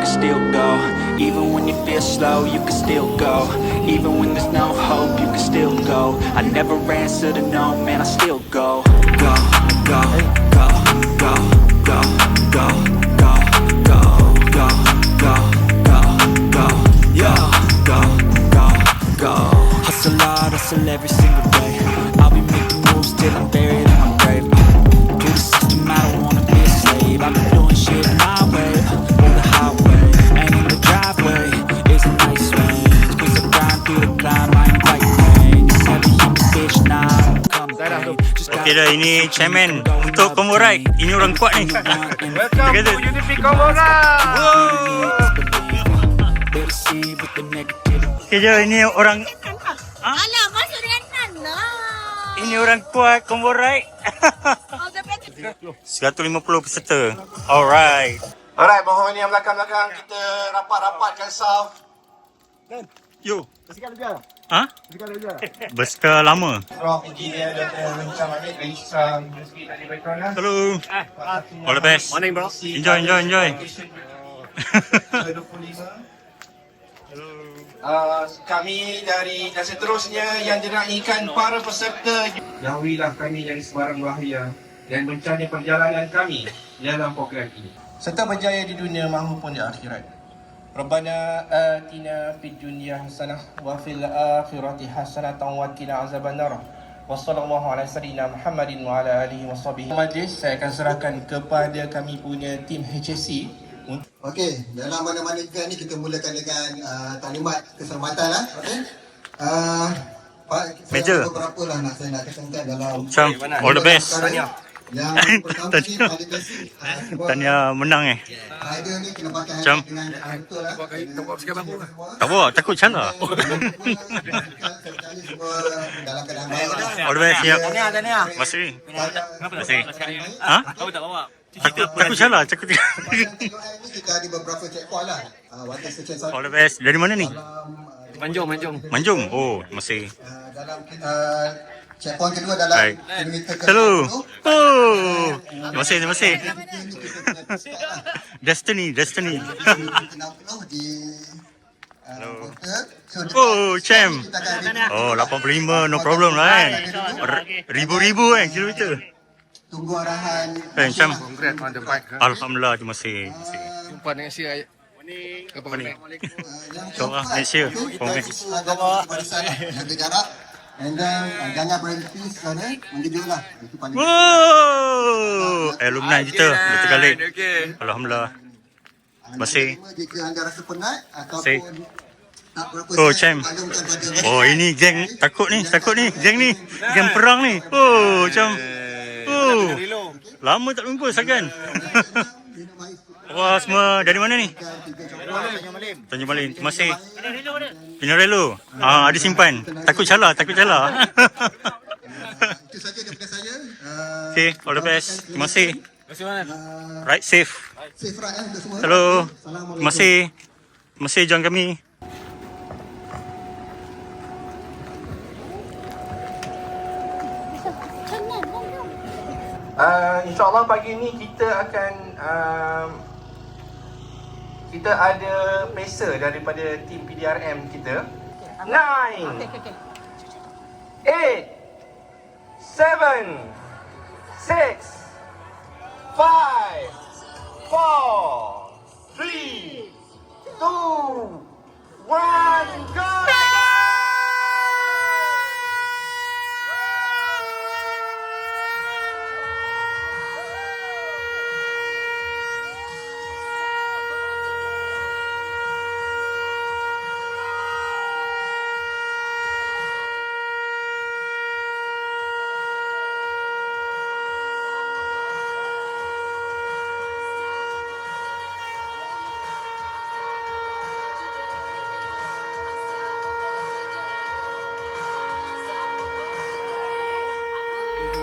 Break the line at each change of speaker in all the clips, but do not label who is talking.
can still go. Even when you feel slow, you can still go. Even when there's no hope, you can still go. I never answer to no, man, I still go. Go, go, go, go, go, go, go, go, go, go, go, go, yeah, go, go, go. Hustle hard, hustle every single day. I'll be making moves till I'm buried in my grave. To the system, I don't wanna be a slave. I've been doing shit my way, on the highway, and in the driveway is a nice range. Cause I grind through the climb, I ain't quite pain. It's heavy in the bitch, nah, I'm coming.
Okey dah, ini chairman untuk Combo Ride. Ini orang kuat ni.
Welcome to Unifi Combo Ride.
Okey je, ini orang
Alah, masuk dengan Nana.
ini orang kuat Combo Ride. 150 peserta. Alright.
Alright, mohon yang belakang-belakang kita rapat-rapatkan sound.
Yo. Ha? Bersekar lama.
Rock engineer dan Rencang Amit dari sikit tadi background.
Hello. All the best.
Morning bro.
Enjoy.
Kami dari dan seterusnya yang diraihkan para peserta, jauhilah kami dari sebarang bahaya dan bencana perjalanan kami dalam program ini, serta berjaya di dunia maupun di akhirat. Rabbana atina fid dunya hasanah wa fil akhirati hasanah wa qina azabannar. Wa sallallahu ala sayyidina Muhammadin wa ala alihi wa sahbihi. Majlis saya akan serahkan kepada kami punya tim HSC.
Okey, dalam mana-mana event ni kita mulakan dengan taklimat keselamatan lah. Okey.
Meja.
Beberapa lah saya nak kesankan dalam
Macam all the best.
yang pertama ni validasi
Tanya menang
rider ni kena pakai
Macam?
dengan betul lah.
Tak bawa, takut salah.
Dalam keadaan baik.
All the best, siap. Masih. Ha? Takut salah, takut.
Kita ada beberapa checkpoint lah.
All the best. Dari mana ni?
Manjung.
Manjung. Oh, masih.
Dalam checkpoint kedua dalam
Baik.
kilometer ke
Hello. Oh. Terima kasih. Destiny. Oh, champ. Oh, 85, no problem lah kan. Ribu-ribu kan kilometer.
Tunggu arahan.
Champ.
Congrats on the bike.
Alhamdulillah, terima kasih.
Jumpa dengan si ayat.
Apa ni? InsyaAllah, next year. Congrats.
Jaga jarak. And then jangan berhenti sana. Menjejuklah. Itu paling.
Wow. Alumni kita. Betul kali. Alhamdulillah. Terima kasih.
Jika anda rasa penat
Say.
ataupun tak berapa
Oh,
sihat,
champ.
tangungkan pada
Oh, ini geng takut ni. Geng ni. Geng perang ni. Oh, macam. Oh. Lama tak jumpa Sagan. Wah, semua dari mana ni? Tanjung Malim. Terima kasih. Pinarello. Ada simpan. Takut salah.
Itu saja daripada saya.
Okay, all the best. Terima kasih. Ride safe.
Safe ride untuk semua.
Hello.
Assalamualaikum.
Terima kasih join kami.
InsyaAllah pagi ni kita akan kita ada pacer daripada tim PDRM kita. 9 8 7 6 5 4 3 2 1 go!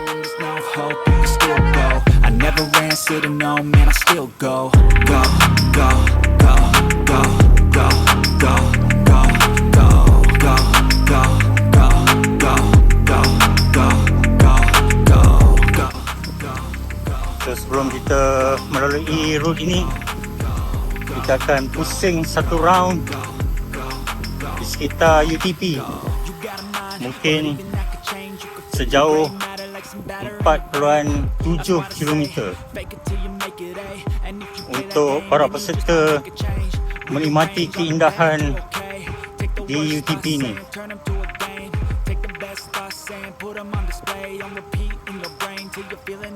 There's no hope, you can still go. I never answer to no, man, I still go. Go, go, go, go, go, go, go, go, go, go, go, go, go, go, go, go, go.
So, sebelum kita melalui road ini, kita kita akan pusing satu round di sekitar UTP. Mungkin sejauh 4.7 km untuk para peserta menikmati keindahan di UTP ni.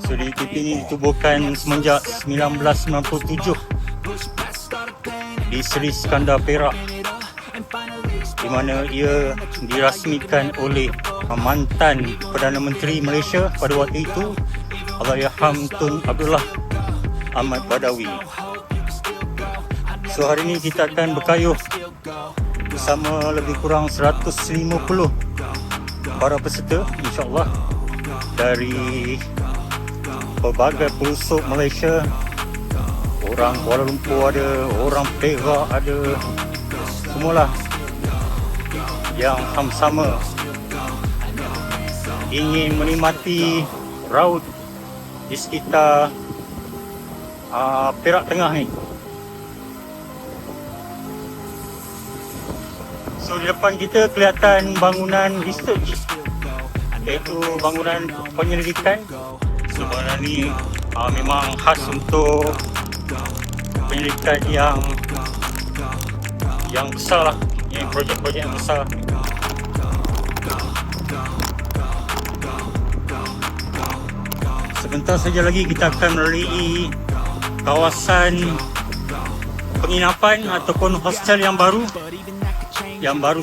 So di UTP ni ditubuhkan semenjak 1997 di Seri Skandar Perak, di mana ia dirasmikan oleh mantan Perdana Menteri Malaysia pada waktu itu, Allahyarham Tun Abdullah Ahmad Badawi. So hari ini kita akan berkayuh bersama lebih kurang 150 para peserta, insyaAllah, dari pelbagai pelosok Malaysia. Orang Kuala Lumpur ada, orang Perak ada, semualah yang sama-sama ingin menikmati raut di sekitar Perak Tengah ni. So di depan kita kelihatan bangunan research, iaitu bangunan penyelidikan. So bangunan ni memang khas untuk penyelidikan yang besar lah, yang projek-projek yang besar. Sebentar saja lagi kita akan melalui kawasan penginapan ataupun hostel yang baru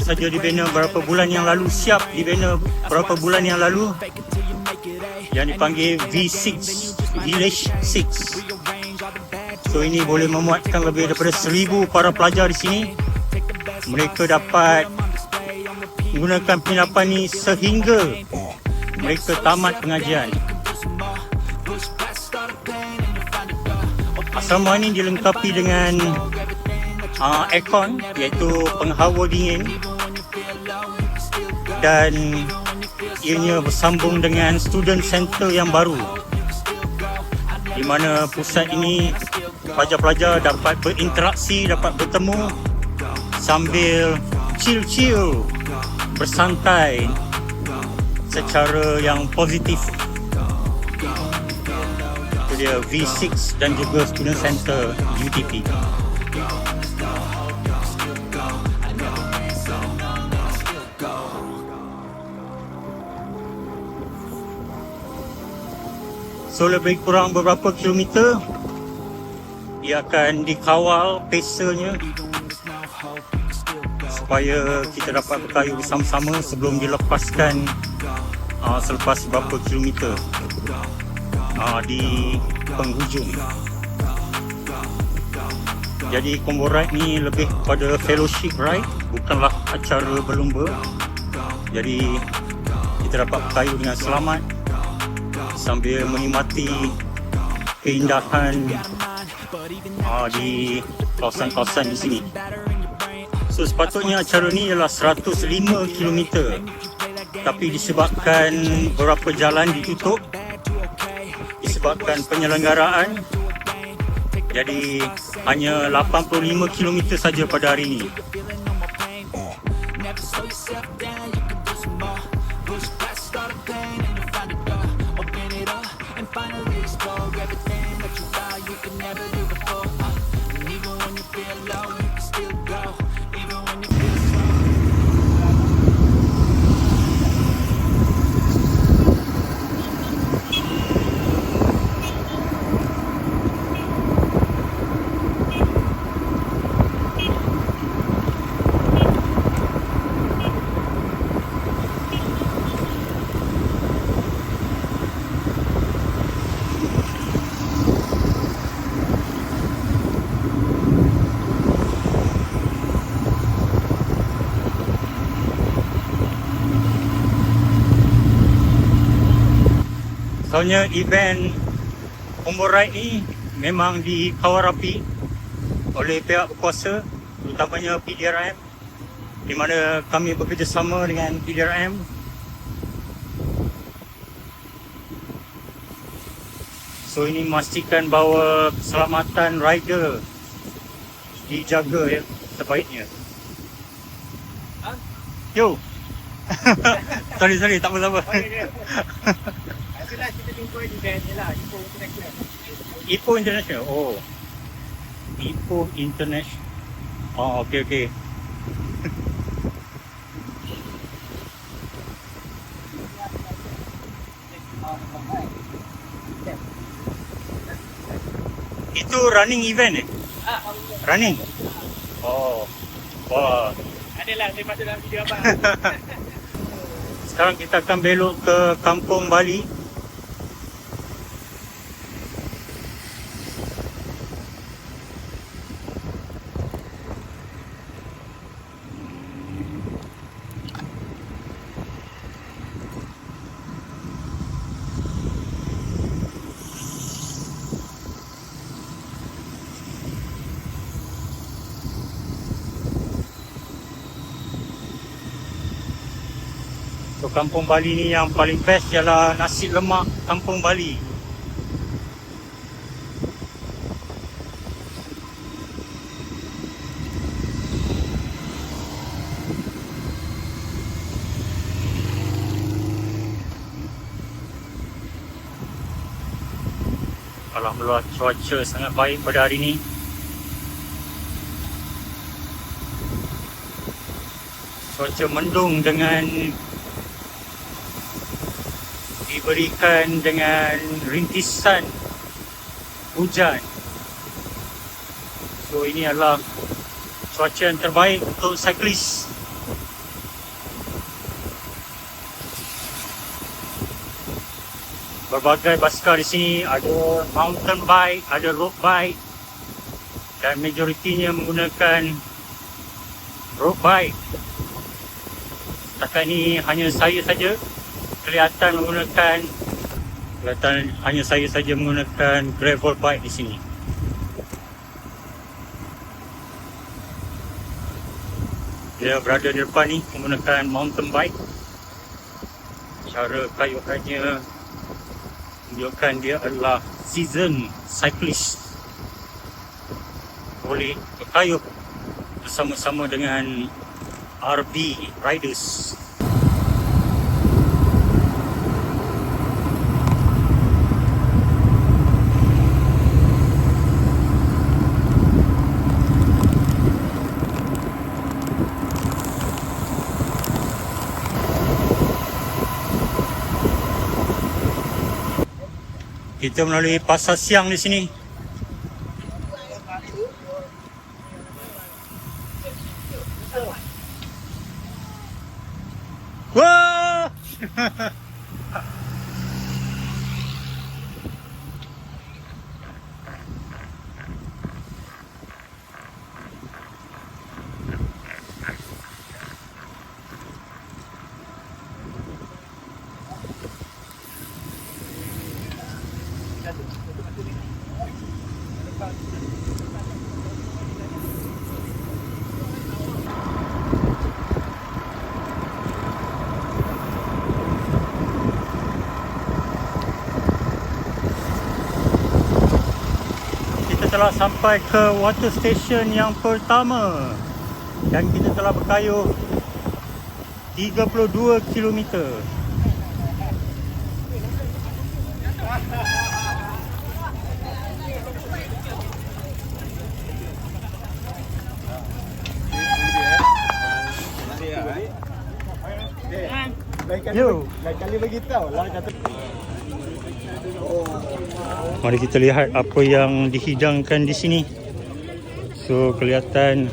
saja dibina beberapa bulan yang lalu, siap dibina beberapa bulan yang lalu, yang dipanggil V6, Village 6. So ini boleh memuatkan lebih daripada 1,000 para pelajar di sini. Mereka dapat menggunakan penginapan ni sehingga mereka tamat pengajian. Asrama ini dilengkapi dengan aircon, iaitu penghawa dingin, dan ianya bersambung dengan student center yang baru, di mana pusat ini pelajar-pelajar dapat berinteraksi, dapat bertemu sambil chill, bersantai secara yang positif. Itu dia V6 dan juga student center UTP. So lebih kurang beberapa kilometer ia akan dikawal pesanya supaya kita dapat berkayuh bersama-sama sebelum dilepaskan selepas beberapa kilometer di penghujung. Jadi combo ride ni lebih kepada fellowship ride, bukanlah acara berlumba. Jadi kita dapat berkayuh dengan selamat sambil menikmati keindahan di kawasan-kawasan di sini. So sepatutnya acara ni ialah 105 km, tapi disebabkan beberapa jalan ditutup disebabkan penyelenggaraan, jadi hanya 85 km saja pada hari ini. Soalnya event combo ride ni memang dikawal rapi oleh pihak berkuasa, terutamanya PDRM, di mana kami bekerjasama dengan PDRM. So ini memastikan bahawa keselamatan rider dijaga ya sebaiknya. Yo. sorry, tak apa-apa. Ipoh International. Oh. Ipoh International. Oh, okey. Itu running event Running? Oh. Wah.
Adalah saya masuk dalam video apa.
Sekarang kita akan belok ke Kampung Bali. So, Kampung Bali ni yang paling best ialah nasi lemak Kampung Bali. Alhamdulillah, cuaca sangat baik pada hari ini. Cuaca mendung dengan diberikan dengan rintisan hujan. So ini adalah cuaca yang terbaik untuk cyclist. Berbagai basikal di sini, ada mountain bike, ada road bike dan majoritinya menggunakan road bike. Setakat ini hanya saya saja hanya saya saja menggunakan gravel bike di sini. Dia berada di depan ni menggunakan mountain bike. Cara kayuhannya menunjukkan dia adalah season cyclist. Boleh berkayuh bersama-sama dengan RB riders. Kita melalui pasar siang di sini. Wah! Telah sampai ke water station yang pertama dan kita telah berkayuh 32 km.
Lain kali bagi tahu lah kata.
Mari kita lihat apa yang dihidangkan di sini. So kelihatan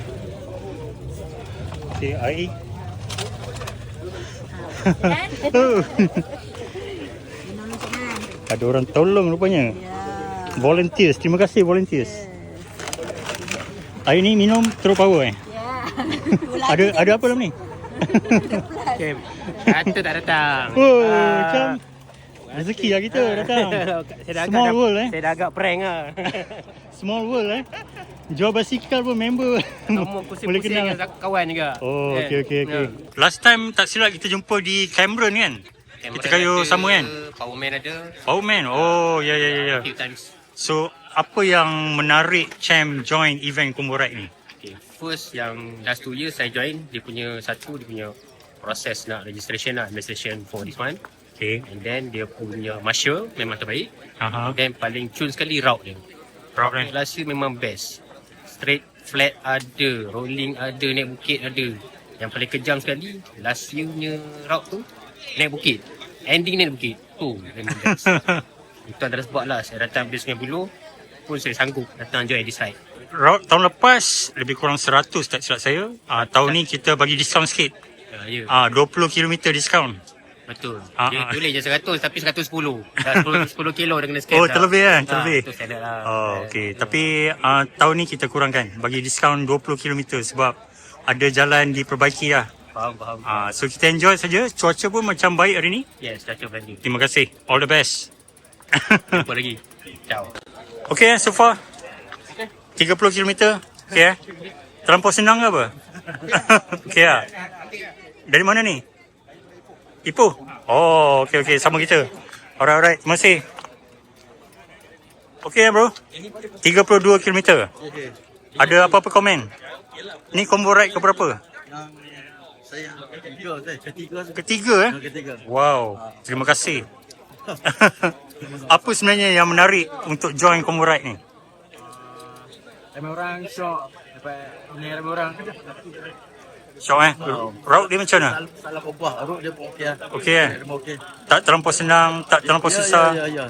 air. Ada orang tolong rupanya. Volunteers, terima kasih volunteers. Air ni minum terus power ada apa dalam ni?
Kata tak datang.
Oh, macam rezeki lah kita datang. Small world
Saya dah agak prank lah.
Small world Jual basikal pun member.
Kamu pusing-pusing dengan kawan juga.
Oh, okey. Last time tak silap kita jumpa di Cameron kan? Kita kayuh sama kan?
Powerman ada.
Powerman. Oh, ya.
Few times.
So, apa yang menarik Champ join event Combo Ride ni?
Okay. First yang last 2 years saya join, dia punya proses nak registration lah, administration for this one.
Okay.
And then dia punya marshal memang terbaik.
Aha.
Then paling cun sekali route dia.
Route
Last year memang best. Straight, flat ada, rolling ada, naik bukit ada. Yang paling kejam sekali, last year punya route tu, naik bukit. Ending naik bukit. Tu memang best. Itu antara sebab lah, saya datang dari Sungai Buloh pun saya sanggup datang join this side.
Route tahun lepas lebih kurang 100 tak silap saya. Tahun ni kita bagi diskaun sikit.
Ya,
20 km diskaun.
betul.
Ah,
Dia
ah.
boleh je 100 tapi 110. Dah 10 kilo dah kena scan.
Oh,
dah.
terlebih kan? Terlebih.
Itu standard lah.
Oh, okey. Tapi tahun ni kita kurangkan. Bagi diskaun 20 km sebab ada jalan diperbaiki lah.
Faham.
So kita enjoy saja. Cuaca pun macam baik hari ni.
Yes, cuaca berani.
Terima kasih. All the best.
Jumpa lagi. Ciao.
Okey, so far 30 km. Okey. Terlampau senang ke apa? Okey lah. Dari mana ni? Ipoh? Oh, okey. Sama kita. Alright. Terima kasih. Okey bro. 32 km. Ada apa-apa komen? Ni combo ride ke berapa?
Saya ketiga.
Ketiga eh?
Ketiga.
Wow. Terima kasih. Apa sebenarnya yang menarik untuk join combo ride ni?
Ramai orang syok. Ni ramai orang.
Syok eh? Route dia macam mana?
Salah kubah. Road dia pun okey lah.
Okey eh?
Dia pun okey.
Tak terlampau senang, tak terlampau susah.
Ya.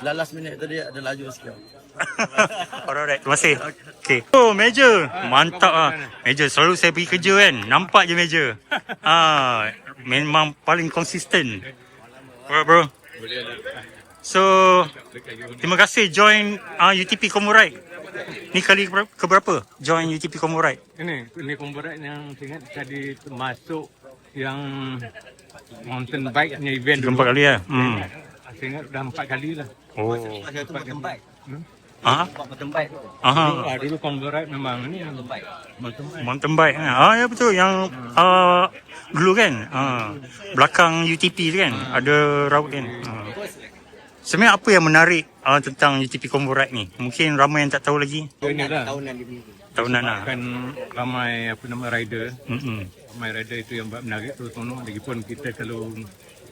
Last minute tadi ada laju sikit.
Alright, terima kasih. Okay. Oh, meja. Mantap ah. Meja selalu saya pergi kerja kan. Nampak je meja. Memang paling konsisten. Alright bro. So, terima kasih join UTP Combo Ride. Ni kali keberapa join UTP Combo Ride?
Ini komponen yang saya ingat tadi termasuk yang mountain bike punya event
3-4 kali ya?
Saya ingat dah 4 kali lah.
Oh.
Ada tu mountain bike.
Mountain
bike.
Dulu combo ride memang ni
Mountain bike. Ya betul yang dulu kan. Belakang UTP tu kan ada route kan. Sebenarnya apa yang menarik tentang UTP Combo Ride ni? Mungkin ramai yang tak tahu lagi.
inilah
Tahunan lah.
kan ramai rider.
Mm-mm.
Ramai rider itu yang buat menarik terus tolong. Lagipun kita kalau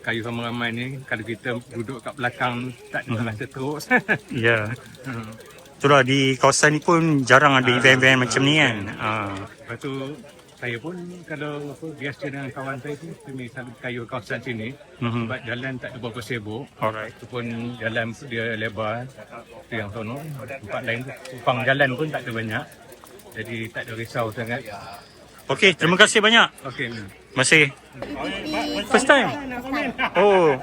kayu ramai-ramai ni, kalau kita duduk kat belakang tak ada rasa teruk.
Ya. Itulah di kawasan ni pun jarang ada event-event macam ni kan.
Lepas tu saya pun kalau biasa dengan kawan saya tu kami selalu kayu kawasan sini sebab jalan tak ada berapa sibuk.
Alright.
Itu pun jalan dia lebar. Itu yang sono. Tempat lain tu tupang jalan pun tak ada banyak. Jadi tak ada risau sangat.
Okey, terima kasih banyak.
Okey.
Masih. First time? Oh.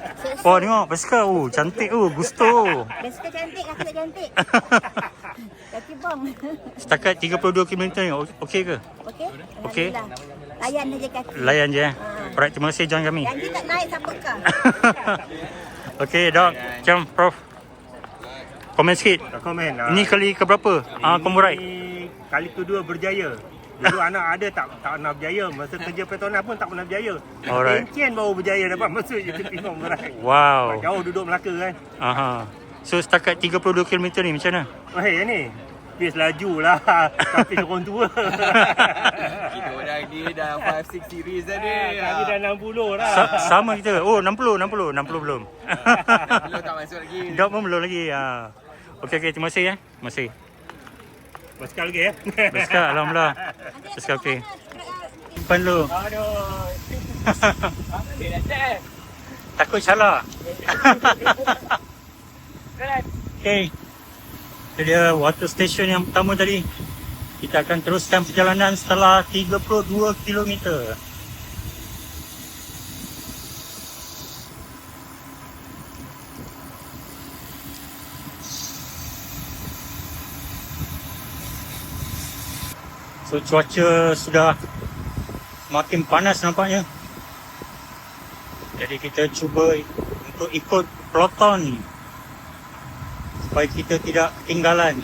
Wah, tengok basikal. Oh, cantik. Oh, gusto.
Basikal cantik, kakak tak cantik. Kaki bong.
Setakat 32 km ni okey ke?
Okey?
Okey.
Alhamdulillah. Layan saja kaki.
Layan je eh. Alright, terima kasih join kami.
Janji tak naik siapa kah?
Okey, Dok. Macam Prof. Komen sikit.
Komen.
Ini kali ke berapa? Combo ride.
Kali kedua berjaya. Dulu anak ada tak pernah berjaya. Masa kerja Petronas pun tak pernah berjaya.
Alright.
Encik baru berjaya dapat masuk UTP Combo Ride.
Wow.
Jauh duduk Melaka kan.
So setakat 32 km ni macam mana?
Wahai ni. Pace laju lah. Tapi orang tua.
Kita orang ni dah 5-6 series dah ni.
Kami dah 60 lah.
Sama kita. Oh, 60 belum.
Belum tak masuk lagi.
Dok pun belum lagi. Okey, terima kasih ya. Terima kasih.
Basikal lagi ya.
Basikal, alhamdulillah. Basikal okey. Simpan dulu. Takut salah. Okey. Itu dia water station yang pertama tadi. Kita akan teruskan perjalanan setelah 32 km. So cuaca sudah makin panas nampaknya. Jadi kita cuba untuk ikut peloton supaya kita tidak ketinggalan.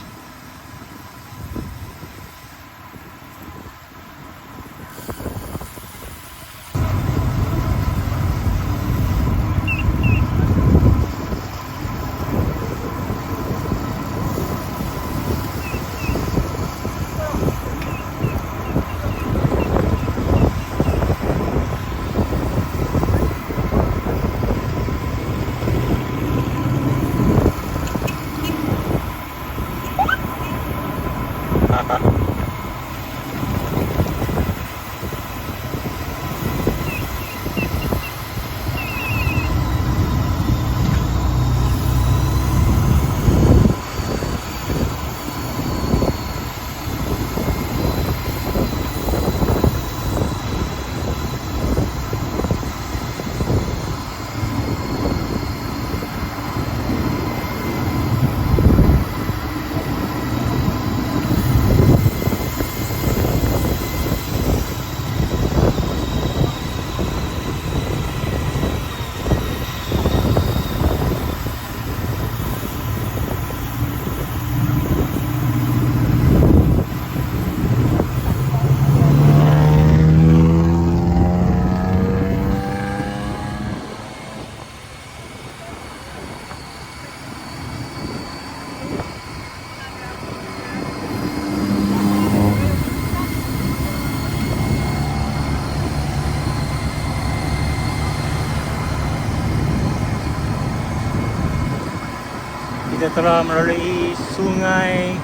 kita telah melalui Sungai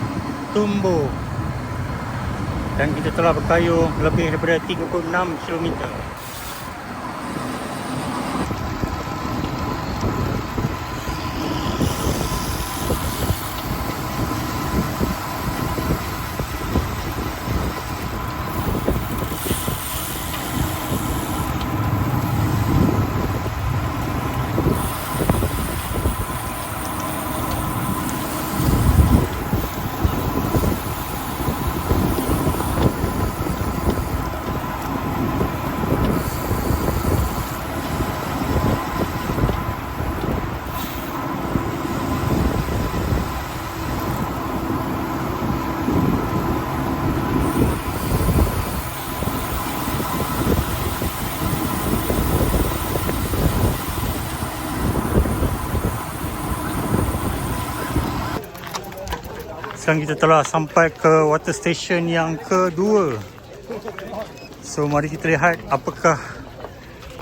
Tumbu dan kita telah berkayuh lebih daripada 36 km. Sekarang kita telah sampai ke water station yang kedua. So mari kita lihat apakah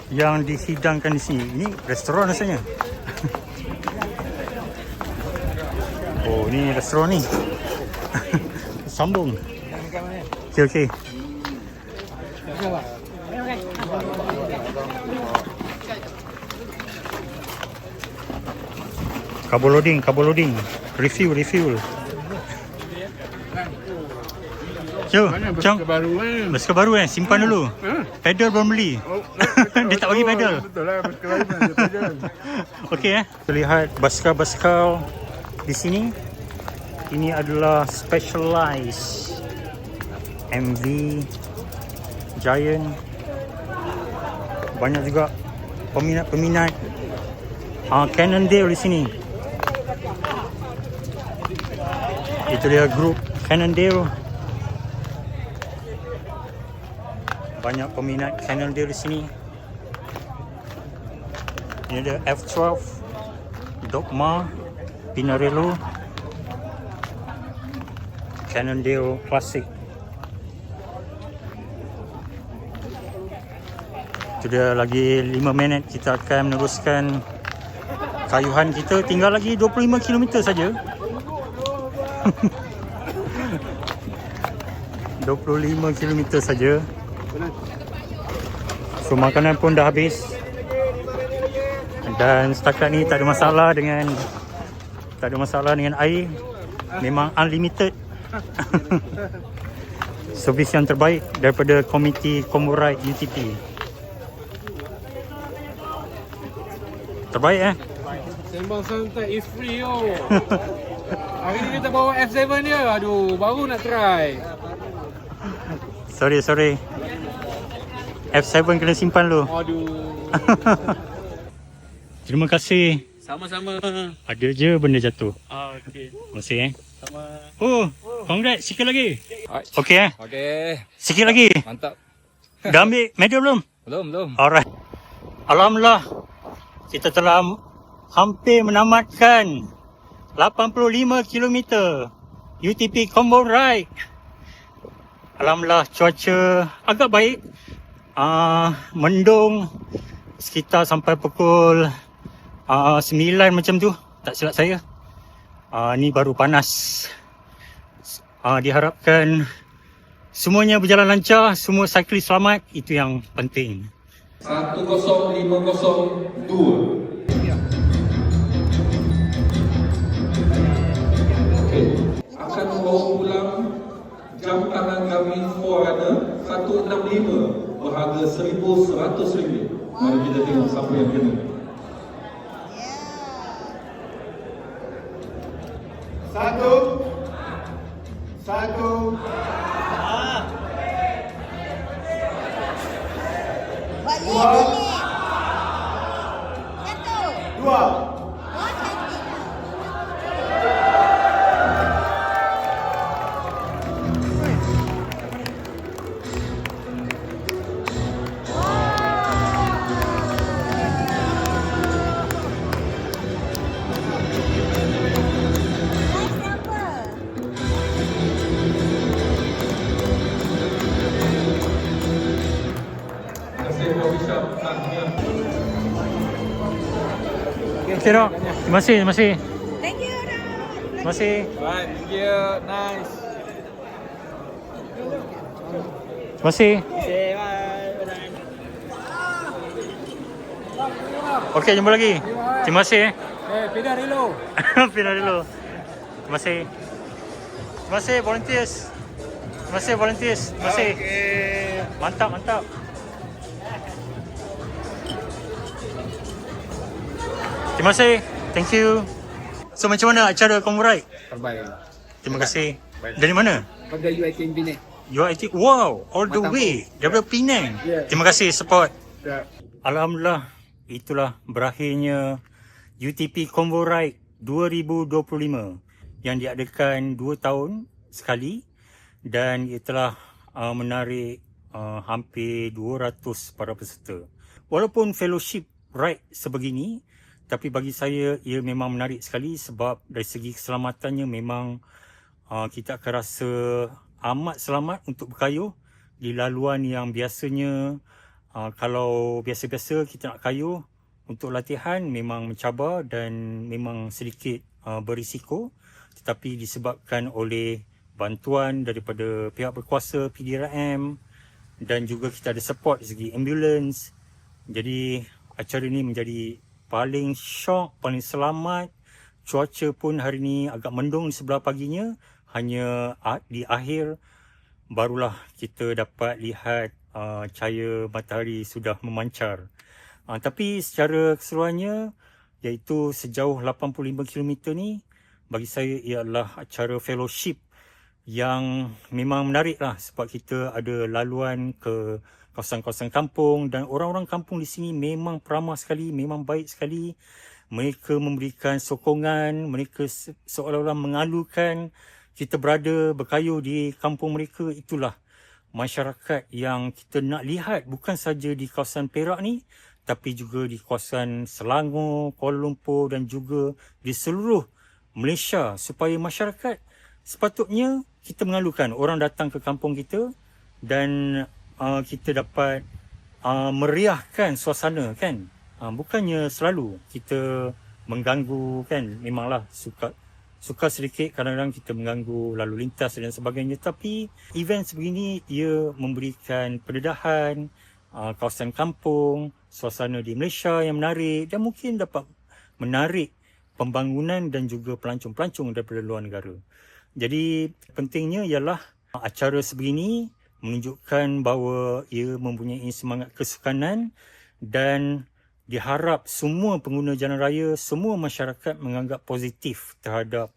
yang dihidangkan di sini. Ini restoran rasanya. Oh, ni restoran ni. Sambung. Okey, okey. Kabel loading. Refuel. Jom, basikal baru simpan dulu. Pedal belum beli. Dia tak bagi pedal.
Betul lah, basikal baru kan ada pedal.
Okey terlihat basikal-basikal di sini. Ini adalah Specialized, MV, Giant. Banyak juga peminat Cannondale di sini. Itu dia grup Cannondale. Banyak peminat Cannondale di sini. Ini ada F12, Dogma, Pinarello, Cannondale Classic. Sudah lagi 5 minit kita akan meneruskan kayuhan kita. Tinggal lagi 25 km saja. 25 km saja. So makanan pun dah habis. Dan setakat ni tak ada masalah dengan air. Memang unlimited. Servis yang terbaik daripada komiti Combo Ride UTP. Terbaik
Sembang santai is free yo. Hari ni kita bawa F7 dia. Aduh, baru nak try.
Sorry. F7 kena simpan dulu.
Aduh.
Terima kasih.
Sama-sama.
Ada je benda jatuh.
Okey.
Terima kasih
Sama.
Oh, congrats. Sikit lagi.
Alright.
Okey
Okey.
Sikit lagi.
Mantap.
Dah ambil medal belum?
Belum.
Alright. Alhamdulillah. Kita telah hampir menamatkan 85 km UTP Combo Ride. Alhamdulillah cuaca agak baik. Mendung sekitar sampai pukul 9 macam tu, tak silap saya. Ni baru panas. Diharapkan semuanya berjalan lancar, semua cyclist selamat, itu yang penting.
10502. Akan membawa pulang jam tangan Garmin Forerunner 165 berharga RM1,100. Mari kita tengok siapa yang kena. Satu.
Dua. Satu.
Dua.
Oh, cantik.
Okey dok. Terima kasih.
Thank you, Ram.
Terima kasih.
Right, thank you. Nice.
Terima kasih. Okey, jumpa lagi. Terima kasih.
Pindah dulu.
Pindah dulu. Terima kasih. Terima kasih volunteers. Terima kasih volunteers. Terima kasih. Mantap, mantap. Terima kasih. Thank you. So macam mana acara Convoy?
Terbaik.
Terima kasih. Dari mana?
Pada UiTM Penang.
UiT. Wow, all the way daripada Penang.
Yeah.
Terima kasih support.
Ya.
Alhamdulillah, itulah berakhirnya UTP Convoy Ride 2025 yang diadakan 2 tahun sekali dan ia telah menarik hampir 200 para peserta. Walaupun fellowship ride sebegini, tapi bagi saya ia memang menarik sekali sebab dari segi keselamatannya memang kita akan rasa amat selamat untuk berkayuh di laluan yang biasanya kalau biasa-biasa kita nak kayuh untuk latihan memang mencabar dan memang sedikit berisiko, tetapi disebabkan oleh bantuan daripada pihak berkuasa PDRM dan juga kita ada support dari segi ambulans. Jadi acara ini menjadi paling syok, paling selamat. Cuaca pun hari ini agak mendung di sebelah paginya. Hanya di akhir barulah kita dapat lihat cahaya matahari sudah memancar. Tapi secara keseluruhannya, iaitu sejauh 85 km ni, bagi saya ialah acara fellowship yang memang menarik lah sebab kita ada laluan ke kawasan-kawasan kampung dan orang-orang kampung di sini memang peramah sekali, memang baik sekali. Mereka memberikan sokongan, mereka seolah-olah mengalukan kita berada berkayuh di kampung mereka. Itulah masyarakat yang kita nak lihat bukan saja di kawasan Perak ni, tapi juga di kawasan Selangor, Kuala Lumpur dan juga di seluruh Malaysia, supaya masyarakat sepatutnya kita mengalukan orang datang ke kampung kita dan kita dapat meriahkan suasana kan. Bukannya selalu kita mengganggu kan, memanglah suka sedikit kadang-kadang kita mengganggu lalu lintas dan sebagainya, tapi event sebegini ia memberikan pendedahan kawasan kampung, suasana di Malaysia yang menarik dan mungkin dapat menarik pembangunan dan juga pelancong-pelancong daripada luar negara. Jadi pentingnya ialah acara sebegini menunjukkan bahawa ia mempunyai semangat kesukanan dan diharap semua pengguna jalan raya, semua masyarakat menganggap positif terhadap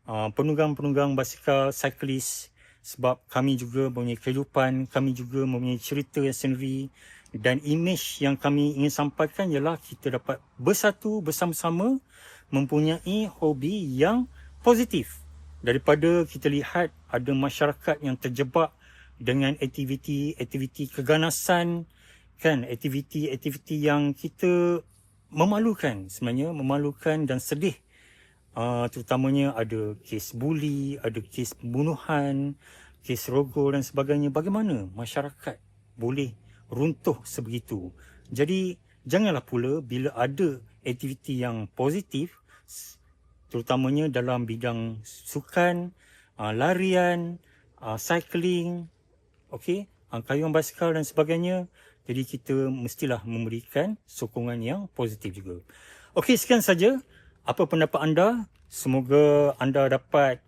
penunggang-penunggang basikal, cyclist, sebab kami juga mempunyai kehidupan, kami juga mempunyai cerita yang sendiri dan imej yang kami ingin sampaikan ialah kita dapat bersatu bersama-sama mempunyai hobi yang positif daripada kita lihat ada masyarakat yang terjebak dengan aktiviti keganasan kan, aktiviti yang kita memalukan, sebenarnya memalukan dan sedih. Terutamanya ada kes buli, ada kes pembunuhan, kes rogol dan sebagainya. Bagaimana masyarakat boleh runtuh sebegitu? Jadi janganlah pula bila ada aktiviti yang positif, terutamanya dalam bidang sukan, larian, cycling, kayuhan basikal dan sebagainya. Jadi kita mestilah memberikan sokongan yang positif juga. Okey, sekian saja apa pendapat anda. Semoga anda dapat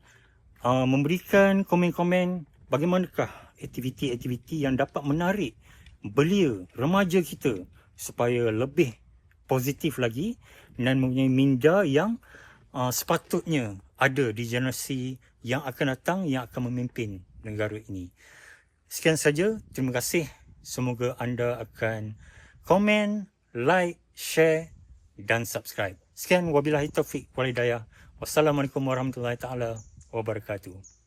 memberikan komen-komen bagaimanakah aktiviti-aktiviti yang dapat menarik belia remaja kita supaya lebih positif lagi dan mempunyai minda yang sepatutnya ada di generasi yang akan datang, yang akan memimpin negara ini. Sekian saja, terima kasih. Semoga anda akan komen, like, share dan subscribe. Sekian, wabillahi taufiq wal hidayah. Wassalamualaikum warahmatullahi taala wabarakatuh.